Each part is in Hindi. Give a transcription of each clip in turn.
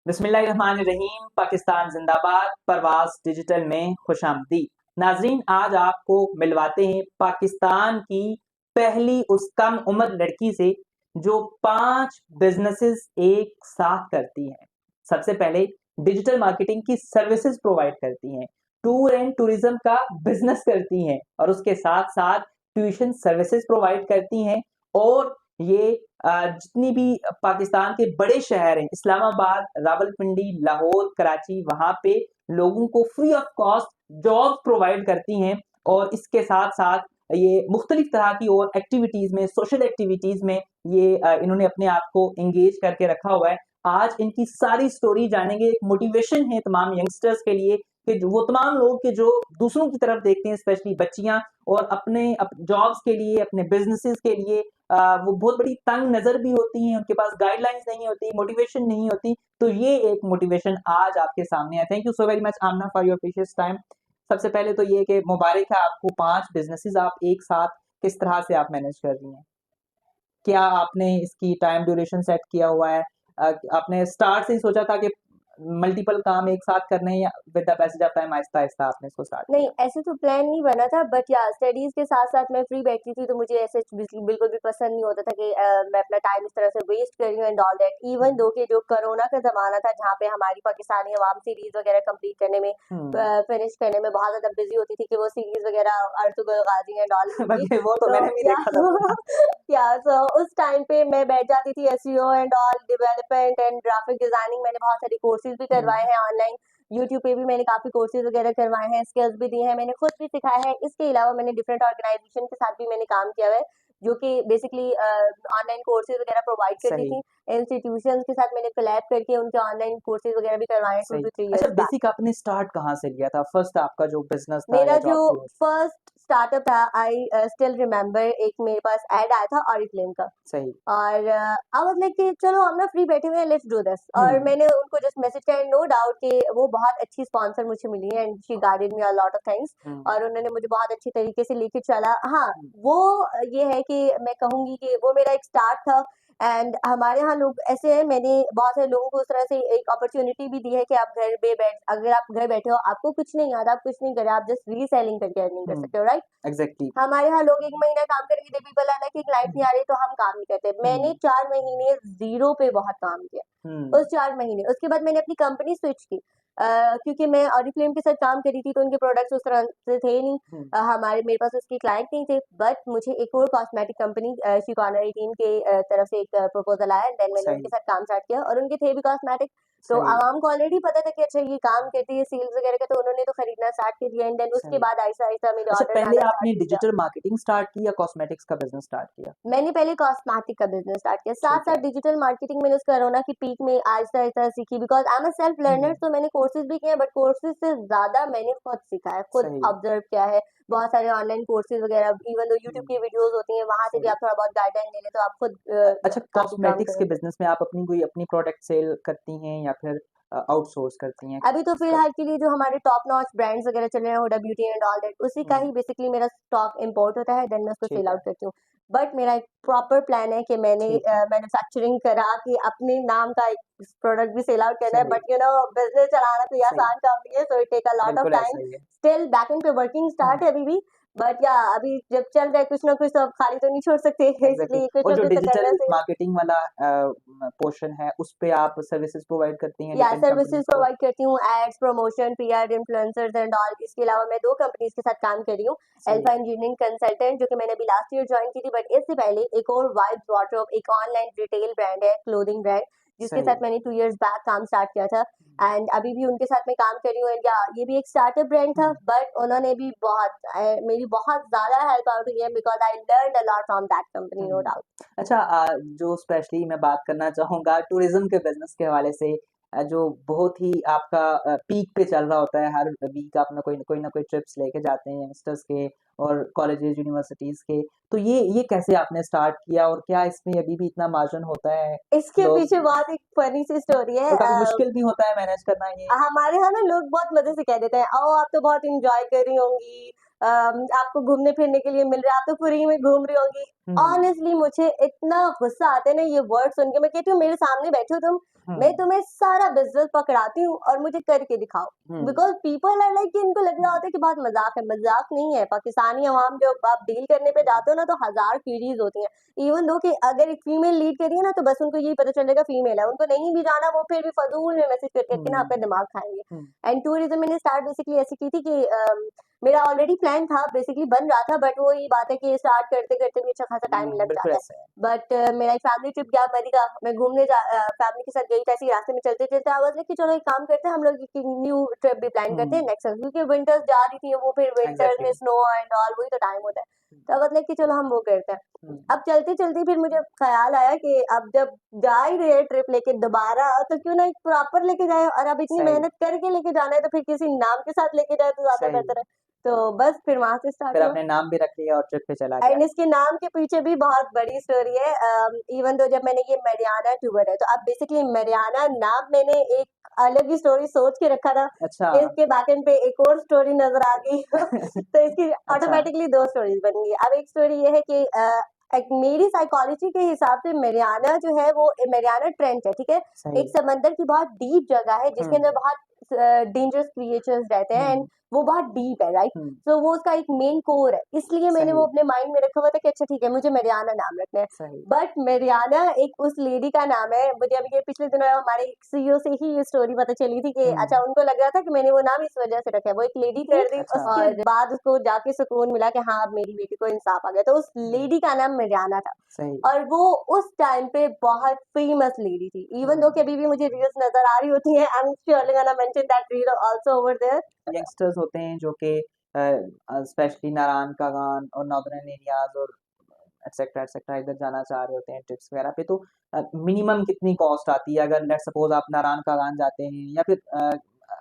बिस्मिल्लाहिर्रहमानिर्रहीम। पाकिस्तान जिंदाबाद। परवाज डिजिटल में खुशामदीद। नाजरीन, आज आपको मिलवाते हैं पाकिस्तान की पहली उस कम उम्र लड़की से जो 5 बिजनेसेस एक साथ करती है। सबसे पहले डिजिटल मार्केटिंग की सर्विसेज प्रोवाइड करती हैं, टूर एंड टूरिज्म का बिजनेस करती हैं और उसके साथ साथ ट्यूशन सर्विसेज प्रोवाइड करती हैं। और ये जितनी भी पाकिस्तान के बड़े शहर हैं, इस्लामाबाद, रावलपिंडी, लाहौर, कराची, वहां पे लोगों को free of cost job provide करती हैं। और इसके साथ साथ ये मुख्तलिफ तरह की और एक्टिविटीज में, सोशल एक्टिविटीज में ये इन्होंने अपने आप को एंगेज करके रखा हुआ है। आज इनकी सारी स्टोरी जानेंगे। एक मोटिवेशन है तमाम यंगस्टर्स के लिए कि वो तमाम लोग के जो दूसरों की तरफ देखते हैं, स्पेशली बच्चियां, और अपने जॉब्स के लिए, अपने बिजनेसेस के लिए वो बहुत बड़ी तंग नजर भी होती हैं, उनके पास गाइडलाइंस नहीं होती, मोटिवेशन नहीं होती। तो ये एक मोटिवेशन आज आपके सामने है। Thank you so very much Aamna for your precious time. सबसे पहले तो ये कि मुबारक है आपको, 5 बिजनेसेस आप एक साथ किस तरह से आप मैनेज कर रही हैं? क्या आपने इसकी टाइम ड्यूरेशन सेट किया हुआ है? आपने स्टार्ट से ही सोचा था कि मल्टीपल काम एक साथ करने हैं, या with the passage of time Aahista Aahista आपने इसको स्टार्ट नहीं, किया? ऐसे तो प्लान नहीं बना था, बट या स्टडीज के साथ साथ मैं फ्री बैठती थी, तो मुझे ऐसे बिल्कुल भी पसंद नहीं होता था कि मैं अपना टाइम इस तरह से वेस्ट कर रही हूँ and all that. Even though कि जो कोरोना का जमाना था, जहाँ पे हमारी पाकिस्तानी अवाम सीरीज वगैरह कंप्लीट करने में, फिनिश करने में बहुत ज्यादा बिजी होती थी कि वो सीरीज वगैरह अर्तुगरुल गाजी एंड ऑल की। वो तो तो मैंने भी या देखा था। या सो उस टाइम पे मैं बैठ जाती थी, SEO and all, development and graphic designing, मैंने बहुत सारे कोर्सेज भी करवाए हैं ऑनलाइन। यूट्यूब पे भी मैंने काफी कोर्सेज वगैरह करवाए हैं, स्किल्स भी दिए हैं, मैंने खुद भी सिखाया है। इसके अलावा मैंने डिफरेंट ऑर्गेनाइजेशन के साथ भी मैंने काम किया हुआ है, जो कि बेसिकली ऑनलाइन कोर्सेज वगैरह प्रोवाइड करती सही थी। इंस्टीट्यूशंस के साथ मैंने कोलैब करके उनके ऑनलाइन कोर्सेज वगैरह भी करवाए हैं 2 सही। to 3 अच्छा, इयर्स बैक। बेसिक आपने स्टार्ट कहाँ से लिया था? फर्स्ट आपका जो बिजनेस था मेरा या जो जॉब थी वो? फर्स्ट स्टार्टअप था, आई स्टिल रिमेम्बर, एक मेरे पास ऐड आया था ऑरिफ्लेम का। सही। और आई वाज लाइक कि चलो हम ना फ्री बैठे हुए हैं, लेट्स डू दिस। और मैंने उनको जस्ट मैसेज किया, नो डाउट कि वो बहुत अच्छी स्पॉन्सर मुझे मिली है and she guided me a lot of things. और उन्होंने मुझे बहुत अच्छी तरीके से लेके चला। हाँ, वो ये है कि मैं कहूंगी कि वो मेरा एक स्टार्ट था। एंड हमारे यहाँ लोग ऐसे हैं, मैंने बहुत सारे लोगों को उस तरह से एक अपॉर्चुनिटी भी दी है कि आप घर पे बैठ, अगर आप घर बैठे हो, आपको कुछ नहीं आता, आप कुछ नहीं करे, आप जस्ट रीसेलिंग करके अर्निंग कर सकते हो, राइट? एग्जैक्टली। हमारे यहाँ लोग 1 महीना काम करेंगे, दे पीपल आर लाइक कि क्लाइंट नहीं आ रही तो हम काम नहीं करते। मैंने 4 महीने जीरो पे बहुत काम किया। उस 4 महीने, उसके बाद मैंने अपनी कंपनी स्विच की, क्योंकि मैं ऑरिफ्लेम के साथ काम करी थी, तो उनके प्रोडक्ट्स उस तरह से थे नहीं। मेरे पास उसके क्लाइंट नहीं थे। बट मुझे एक और कॉस्मेटिक कंपनी शिकॉर्नर 18 के तरफ से एक प्रपोजल आया, देन मैंने उनके साथ काम स्टार्ट किया, और उनके थे भी कॉस्मेटिक। तो आवाम को ऑलरेडी पता था कि अच्छा ये काम करती है सेल्स वगैरह का, तो उन्होंने तो खरीदना स्टार्ट कर दिया। एंड देन उसके बाद आहिस्ता आहिस्ता मेरे अच्छा, ऑर्डर पहले आना आपने स्टार्ट किया। डिजिटल मार्केटिंग स्टार्ट की या कॉस्मेटिक्स का बिजनेस स्टार्ट किया? मैंने पहले कॉस्मेटिक का बिजनेस स्टार्ट किया, साथ ठीक है। साथ डिजिटल मार्केटिंग मैंने उस कोरोना की पीक में आहिस्ता आहिस्ता सीखी, because I am a self learner. तो मैंने कोर्सेज भी किए, बट कोर्सेज से ज्यादा मैंने खुद सीखा है, खुद सही। ऑब्जर्व किया है। बहुत सारे ऑनलाइन कोर्सेज वगैरह, इवन दो यूट्यूब की वीडियोस होती हैं, वहां से भी सही। आप थोड़ा बहुत गाइडलाइन ले लें तो आप खुद अच्छा, काफी काम कॉस्मेटिक्स के करेंगे। बिजनेस में आप अपनी कोई अपनी प्रोडक्ट सेल करती हैं या फिर आउटसोर्स करती हैं? अभी तो फिलहाल के लिए जो हमारे टॉप नॉच ब्रांड्स वगैरह चल रहे हैं, Huda beauty and all that, उसी का ही बेसिकली मेरा स्टॉक इंपोर्ट होता है, देन मैं उसको ठीक सेल है। आउट करती हूँ। बट मेरा एक प्रॉपर प्लान है कि मैंने ठीक है। मैन्युफैक्चरिंग करा के अपने नाम का एक प्रोडक्ट भी सेल आउट करना है। सही। बट बिजनेस चलाना तो ये सही। आसान काम नहीं है, so it take a lot of बिल्कुल टाइम। ऐसा ही है। स्टिल बैकएंड पे वर्किंग स्टार्ट है अभी भी। बट या अभी जब चल रहा है कुछ ना कुछ, तो अब खाली तो नहीं छोड़ सकते एग्जैक्टली। इसलिए कुछ और ना जो कुछ तो डिजिटल करना चाहिए। मार्केटिंग वाला पोर्शन है, उस पे आप सर्विसेज प्रोवाइड करती हैं या डिफरेंट सर्विसेज कंपनीज को? प्रोवाइड करती हूँ, ads, promotion, PR, influencers and all. इसके अलावा मैं 2 कंपनीज के साथ काम कर रही हूँ। सही। अल्फा इंजीनियरिंग कंसल्टेंट, जो कि मैंने अभी लास्ट ईयर ज्वाइन की थी, बट इससे पहले एक और वाइब्स वार्डरोब, एक ऑनलाइन रिटेल ब्रांड है, क्लोथिंग ब्रांड, जिसके सही। साथ मैंने 2 इयर्स बैक काम स्टार्ट किया था। एंड अभी भी उनके साथ मैं काम कर रही हूँ। एंड या ये भी एक स्टार्टअप ब्रांड था, बट उन्होंने भी मेरी बहुत ज्यादा हेल्प आउट हुई है, because I learn a lot from that company, no doubt. अच्छा, जो स्पेशली मैं बात करना चाहूँगा टूरिज्म के बिजनेस के हवाले से, जो बहुत ही आपका पीक पे चल रहा होता है। हर वीक आप ना कोई ट्रिप्स लेके जाते हैं यंगस्टर्स के और कॉलेजेस यूनिवर्सिटीज के। तो ये कैसे आपने स्टार्ट किया और क्या इसमें अभी भी इतना मार्जिन होता है? इसके लोग पीछे बहुत एक फनी सी स्टोरी है। और काफी मुश्किल भी होता है मैनेज करना ये? हमारे यहाँ ना लोग बहुत मजे से कह देते हैं, ओ आप तो बहुत इंजॉय कर रही होंगी, आपको घूमने फिरने के लिए मिल रहा है, आप तो फ्री में घूम रही होंगी। ऑनेस्टली मुझे इतना गुस्सा आता है ना ये वर्ड सुन के। मैं कहती हूँ मेरे सामने बैठे हो तुम, मैं तुम्हें सारा बिजनेस पकड़ाती हूँ और मुझे करके दिखाओ, बिकॉज पीपल आर लाइक इनको लग रहा होता है कि बहुत मजाक है। मजाक नहीं है। पाकिस्तानी अवाम जब आप डील करने पे जाते हो ना तो 1000 क्यूरीज होती हैं। इवन दो कि अगर एक फीमेल लीड करी है ना तो बस उनको यही पता चलेगा फीमेल है, उनको नहीं भी जाना, वो फिर भी फजूल में मैसेज करके ना आपका दिमाग खाएंगे। एंड टूरिज्म मैंने स्टार्ट बेसिकली ऐसी की थी कि मेरा ऑलरेडी प्लान था, बेसिकली बन रहा था, बट वो ये बात है कि स्टार्ट करते करते भी अच्छा खासा टाइम लग जाता है। बट मेरा एक फैमिली ट्रिप गया अमेरिका, मैं घूमने फैमिली के साथ गई, ऐसे रास्ते में चलते चलते आवाज लगी कि चलो एक काम करते हैं, हम लोग एक न्यू ट्रिप भी प्लान करते हैं नेक्स्ट, क्योंकि विंटर्स जा रही थी, वो फिर विंटर्स में स्नो एंड ऑल वही तो टाइम होता है। तो मतलब कि चलो हम वो करते हैं। अब चलते चलते फिर मुझे ख्याल आया कि अब जब जा ही रहे ट्रिप लेके दोबारा, तो क्यों ना एक प्रॉपर लेके जाए, और अब इतनी मेहनत करके लेके जाना है तो फिर किसी नाम के साथ लेके जाए तो ज्यादा बेहतर है। तो बस फिर वहां से स्टार्ट फिर अपने नाम भी रख लिया और ट्रिप पे चला गया। एंड इसके नाम के पीछे भी बहुत बड़ी स्टोरी है। इवन तो जब मैंने ये मरियाना टूर है, तो अब बेसिकली मरियाना नाम मैंने एक अलग ही स्टोरी सोच के रखा था। अच्छा। इसके बैकएंड पे एक और स्टोरी नजर आ गई तो इसकी ऑटोमेटिकली दो स्टोरीज बन गई। अब एक स्टोरी ये है कि मेरी साइकोलॉजी के हिसाब से मरियाना जो है वो मरियाना ट्रेंच है, ठीक है, एक समंदर की बहुत डीप जगह है जिसके अंदर बहुत डेंजरस क्रिएचर्स रहते हैं एंड वो बहुत डीप है, राइट। तो वो उसका एक मेन कोर है, इसलिए मैंने वो अपने माइंड में रखा हुआ था कि अच्छा ठीक है मुझे मरियाना नाम रखना है। बट मरियाना एक उस लेडी का नाम है। मुझे अभी ये पिछले दिनों हमारे सीईओ से ही ये स्टोरी पता चली थी कि अच्छा उनको लग रहा था कि मैंने वो नाम इस वजह से रखा है, वो एक लेडी कर दी। और बाद उसको जाके सुकून मिला कि हाँ अब मेरी बेटी को इंसाफ आ गया, तो उस लेडी का नाम मरियाना था। और वो उस टाइम पे बहुत फेमस लेडी थी, इवन दो कि अभी भी मुझे रील्स नजर आ रही होती है। I am surely gonna mention that reel also over there. Youngsters होते हैं जो कि स्पेशली नारायण का गान और नॉर्दर्न एरियाज और एक्सेट्रा एक्सेट्रा इधर जाना चाह रहे होते हैं ट्रिप्स वगैरह पे, तो मिनिमम कितनी कॉस्ट आती है? अगर लेट सपोज आप नारायण का गान जाते हैं या फिर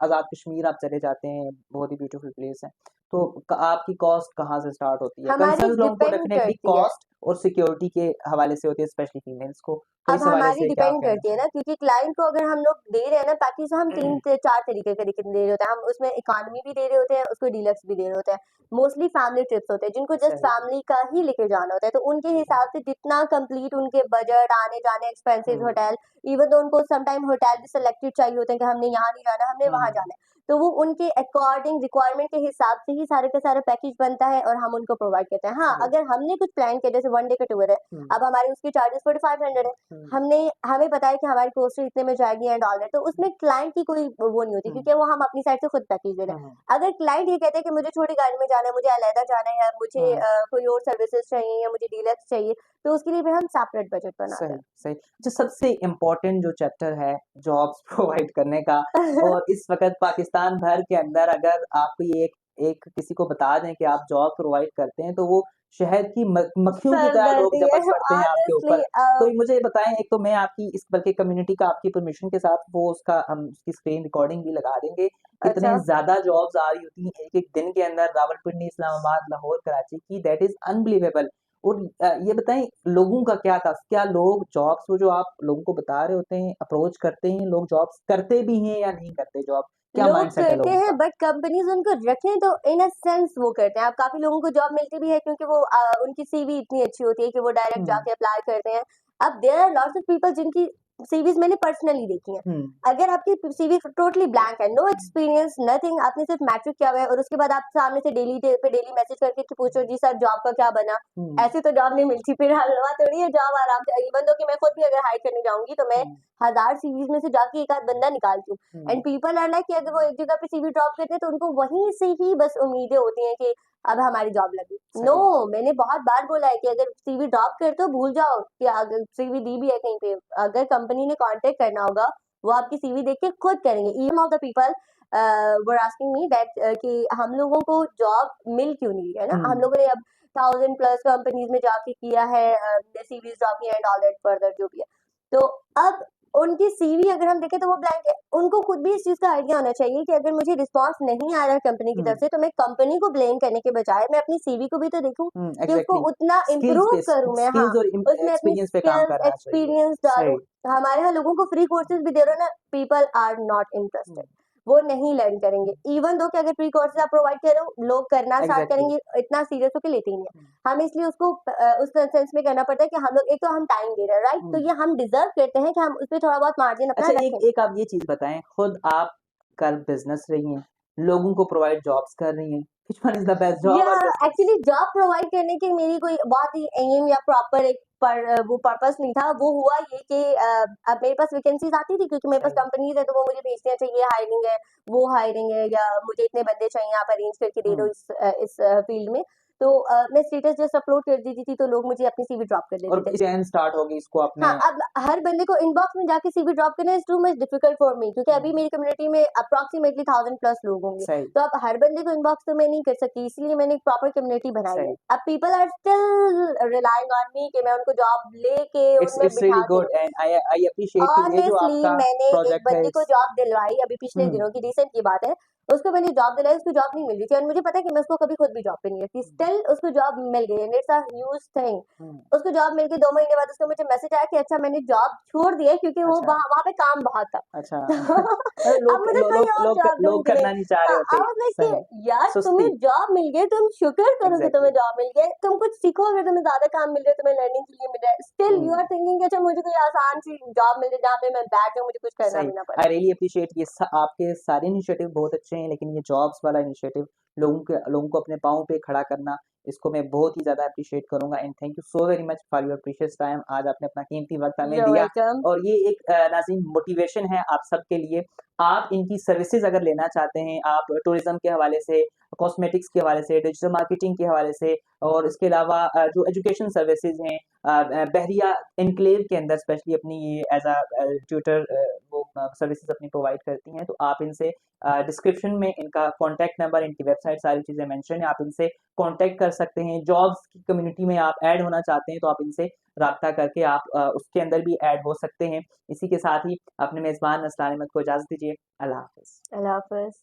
आज़ाद कश्मीर आप चले जाते हैं, बहुत ही ब्यूटीफुल प्लेस है, तो आपकी कॉस्ट कहाँ से स्टार्ट होती है? कंसर्न्स लोगों को डेफिनेटली कॉस्ट और सिक्योरिटी के हवाले से होती है, स्पेशली फीमेल्स को। तो अब हमारी डिपेंड करती है ना, क्योंकि क्लाइंट को अगर हम लोग दे रहे हैं ना पैकेज, हम 3 से 4 तरीके के दे रहे होते हैं। हम उसमें इकोनॉमी भी दे रहे होते हैं, उसको डीलक्स भी दे रहे होते हैं। मोस्टली फैमिली ट्रिप्स होते हैं जिनको जस्ट फैमिली का ही लेके जाना होता है, तो उनके हिसाब से जितना कंप्लीट उनके बजट, आने जाने एक्सपेंसेस, होटल, इवन तो उनको सम टाइम होटल भी सिलेक्टेड चाहिए होते हैं कि हमने यहाँ नहीं जाना, हमने वहां जाना है, तो वो उनके अकॉर्डिंग रिक्वायरमेंट के हिसाब से ही सारे का सारा पैकेज बनता है और हम उनको प्रोवाइड करते हैं। हाँ, अगर हमने कुछ प्लान किया, जैसे 1 डे का टूर है, अब हमारे उसके चार्जेस 4500 है, हमें पता है कि हमारी कॉस्ट इतने में जाएगी एंड ऑल दैट, तो उसमें क्लाइंट की कोई वो नहीं होती, क्योंकि वो हम अपनी साइड से खुद पैकेज दे रहे हैं। अगर क्लाइंट ये कहते हैं कि मुझे छोटी गाड़ी में जाना है, मुझे अलहदा जाना है, या मुझे कोई और सर्विसेज चाहिए या मुझे डीलक्स चाहिए, तो उसके लिए भी हम सेपरेट बजट बनाते हैं। सही। जो सबसे इम्पोर्टेंट जो चैप्टर है जॉब्स प्रोवाइड करने का, और इस वक्त पाकिस्तान भर के अंदर अगर आपको ये एक किसी को बता दें कि आप जॉब प्रोवाइड करते हैं, तो वो शहद की मक्खियों की तरह लोग झपट पड़ते हैं आपके ऊपर। तो मुझे बताएं, एक तो मैं आपकी इस बल्कि कम्युनिटी का आपकी परमिशन के साथ वो उसका हम उसकी स्क्रीन रिकॉर्डिंग भी लगा देंगे। कितने ज्यादा जॉब्स आ रही होती हैं एक एक दिन के अंदर, रावलपिंडी, इस्लामाबाद, लाहौर, कराची की, दैट इज अनबिलीवेबल। और ये बताएं लोगों का क्या था, क्या लोग जॉब्स वो जो आप लोगों को बता रहे होते हैं अप्रोच करते हैं, लोग जॉब्स करते भी हैं या नहीं करते जॉब? क्या लोग करते हैं, बट कंपनीज उनको रखें तो इन अ सेंस वो करते हैं। अब काफी लोगों को जॉब मिलती भी है क्योंकि वो उनकी सीवी इतनी अच्छी होती है कि वो डायरेक्ट जाके अप्लाई करते हैं। अब there are lots of people जिनकी सीवीज मैंने पर्सनली देखी है। अगर आपकी सीवी टोटली ब्लैंक है, नो एक्सपीरियंस, नथिंग, आपने सिर्फ मैट्रिक किया हुआ है, और उसके बाद आप सामने से डेली मैसेज करके कि पूछो जी सर जॉब का क्या बना, ऐसे तो जॉब नहीं मिलती। फिर हलवा थोड़ी है जॉब आराम से। इवन दो कि मैं खुद भी अगर हायर करने जाऊंगी तो मैं 1000 सीवीज में से जाके एक आध बंदा निकालती हूँ, एंड पीपल आर लाइक कि अगर वो एक जगह पे सीवी ड्रॉप करते हैं तो उनको वहीं से ही बस उम्मीदें होती हैं कि अब हमारी जॉब लगी। नो, मैंने बहुत बार बोला है कि अगर सीवी ड्रॉप करते हो भूल जाओ कि अगर सीवी दी भी है कहीं पे, अगर कंपनी ने कांटेक्ट करना होगा वो आपकी सीवी देख के खुद करेंगे। Even of the people were asking me that कि हम लोगों को जॉब मिल क्यों नहीं है ना। हम लोगों ने अब 1000+ कंपनीज में जाके किया है, सीवीज ड्रॉप किया एंड ऑल दैट फर्दर जो भी है, तो अब उनकी सीवी अगर हम देखें तो वो ब्लैंक है। उनको खुद भी इस चीज का आइडिया होना चाहिए कि अगर मुझे रिस्पांस नहीं आ रहा है कंपनी की तरफ से, तो मैं कंपनी को ब्लेम करने के बजाय मैं अपनी सीवी को भी तो देखूं कि उसको उतना इम्प्रूव करूं मैं। हाँ, उसमें अपनी एक्सपीरियंस डालूं। हमारे यहाँ लोगों को फ्री कोर्सेज भी दे रहे हो ना, पीपल आर नॉट इंटरेस्टेड। वो नहीं लर्न करेंगे। इवन दो कि अगर प्री कोर्सेज आप प्रोवाइड कर रहे हो, लोग करना स्टार्ट करेंगे, इतना सीरियस होकर लेते ही नहीं है। हम इसलिए उसको उस सेंस में करना पड़ता है कि हम लोग एक तो हम टाइम दे रहे हैं, राइट, तो ये हम डिजर्व करते हैं कि हम उस पर थोड़ा बहुत मार्जिन अपना अच्छा, रखें। एक आप ये चीज बताएं, खुद आप कल बिजनेस रही हैं, लोगों को प्रोवाइड जॉब्स कर रही हैं, which one is the best job or business? Actually job provide करने की मेरी कोई बहुत ही एम या प्रॉपर एक वो पर्पस नहीं था। वो हुआ ये कि अब मेरे पास वैकेंसीज आती थी क्योंकि मेरे पास कंपनीज है, तो वो मुझे भेजते हैं, अच्छा ये हायरिंग है, वो हायरिंग है, या मुझे इतने बंदे चाहिए, आप अरेंज करके दे दो इस फील्ड में। तो मैं स्टेटस जस्ट अपलोड कर देती थी, तो लोग मुझे अपनी सीवी ड्रॉप कर देते थे। और चैन स्टार्ट होगी इसको आपने। हाँ, अब हर बंदे को इनबॉक्स में जाके सीवी ड्रॉप करना is too much difficult for me, क्योंकि अभी मेरी कम्युनिटी में अप्रोक्सीमेटली 1000+ लोग होंगे, तो अब हर बंदे को इनबॉक्स तो मैं नहीं कर सकती, इसलिए मैंने एक प्रॉपर कम्युनिटी बनाई है। अब people are still relying on me कि मैं उनको जॉब लेके उनमें बिठा के। ऑनेस्टली मैंने एक बंदी को जॉब दिलवाई अभी पिछले दिनों की रिसेंट की बात है, उसको मैंने जॉब दिलाई, उसको जॉब नहीं मिल रही थी, और मुझे पता है कि मैं उसको कभी खुद भी जॉब पे नहीं रखती, स्टिल उसको जॉब मिल गई, and it's a huge thing. उसको जॉब मिल गई, 2 महीने बाद उसको मुझे मैसेज आया कि अच्छा मैंने जॉब छोड़ दी है, क्योंकि वो वहाँ पे काम बहुत था। अच्छा। अब मुझे कोई और जॉब लोग करना नहीं चाह रहे होते। यार तुम्हें जॉब मिल गई, तुम शुक्र करो कि तुम्हें जॉब मिल गई, तुम कुछ सीखो, अगर तुम्हें ज्यादा काम मिल रहा है, तुम्हें लर्निंग के लिए मिल रहा है, स्टिल यू आर थिंकिंग अच्छा मुझे कोई आसान सी जॉब मिल जाए जहाँ पे मैं बैठ जाऊँ, मुझे कुछ करना भी ना पड़े। आई रियली अप्रिशिएट ये आपके सारे इनिशिएटिव बहुत अच्छे हैं, लेकिन ये जॉब्स वाला इनिशिएटिव, लोगों को अपने पाँव पे खड़ा करना, इसको मैं बहुत ही ज्यादा अप्रिशिएट करूंगा। And thank you so very much for your precious time. आज आपने अपना कीमती वक्त हमें दिया, और ये एक नाज़रीन मोटिवेशन है आप सबके लिए। आप इनकी सर्विसेज अगर लेना चाहते हैं, आप टूरिज्म के हवाले से, कॉस्मेटिक्स के हवाले से, डिजिटल मार्केटिंग के हवाले से, और इसके अलावा जो एजुकेशन सर्विसेज हैं, बहरिया इनक्लेव के अंदर स्पेशली अपनी ये एज अ ट्यूटर वो सर्विसेज अपनी प्रोवाइड करती हैं, तो आप इनसे डिस्क्रिप्शन में इनका कॉन्टैक्ट नंबर, इनकी वेबसाइट, सारी चीज़ें मेंशन है, आप इनसे कॉन्टैक्ट कर सकते हैं। जॉब्स की कम्युनिटी में आप ऐड होना चाहते हैं, तो आप इनसे राब्ता करके आप उसके अंदर भी ऐड हो सकते हैं। इसी के साथ ही अपने मेज़बान नस्लान अहमद को इजाज़त दीजिए। अल्लाह हाफ़िज़। अल्लाह हाफ़िज़।